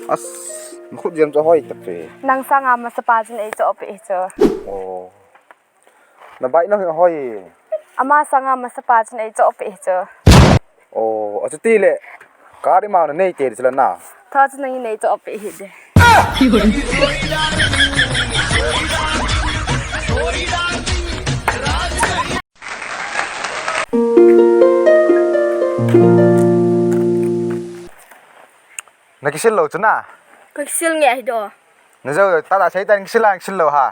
as khut jam cho hoi tak fe nang sanga ma sapa chin ei cho pe cho oh na bai na hoi ama sanga ma sapa chin ei cho pe cho oh achu ti le kari ma na nei te chla na tha chin nei cho pe hi de na kisil lo chuna kisil nge hi do na zo ta sai tan kisil lo ha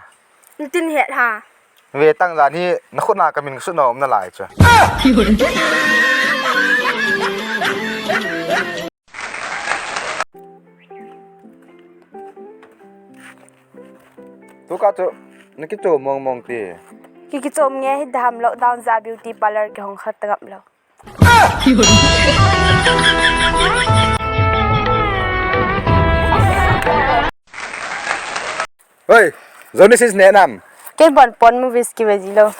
tin het ha về tăng giá ni nó khốt nào cả mình xuất nó nó lại chứ tôi cả chỗ nó cái chỗ mong mong thì ki chom nge hi dam lo down za beauty parlor ki hong khat gam lo ơi giờ này xin nè nam ke bon pon movies ki veji lo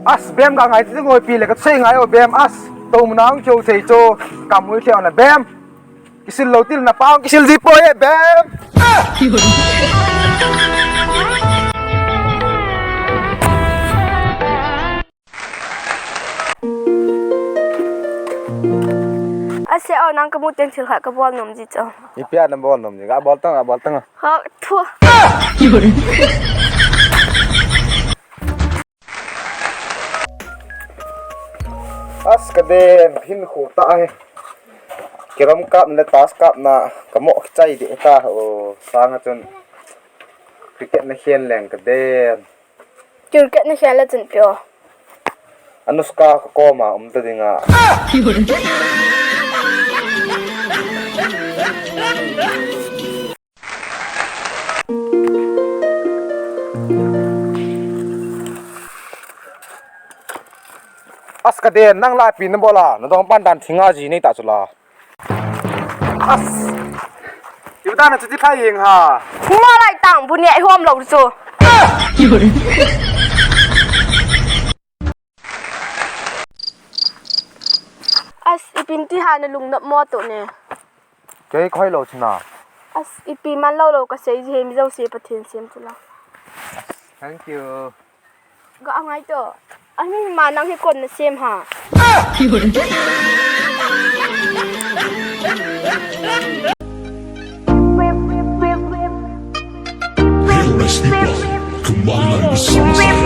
as bem ga ngai ti ngoi pi le ka sei ngai o bem as to mnang chou sei cho kam mui kheo na bem kisil lo til na paung kisil ji po e bem ase au nang ka mu teng thil kha ka bol nom ji cho ni pia na bol nom ni ga bol tang ha thu as ka den hin khu ta he kiram kap na tas kap na kamo chai de ta o sang chun cricket na hian leng ka den cricket na khala chen pyo anuska ko ma ta dinga as ka den nang la pi na bola na dong pan dan thinga ji nei ta chula as yu da na chi khai yeng ha ma lai tang bu ne hom lo chu as ipin ti ha na lung na mo to ne ke khoi lo chna as ipi man lo lo ka sei ji hem zo se pathen sem chula thank you ga angai to ani ma nang hi kon na sem ha Real Nice People, kembali lagi bersama saya.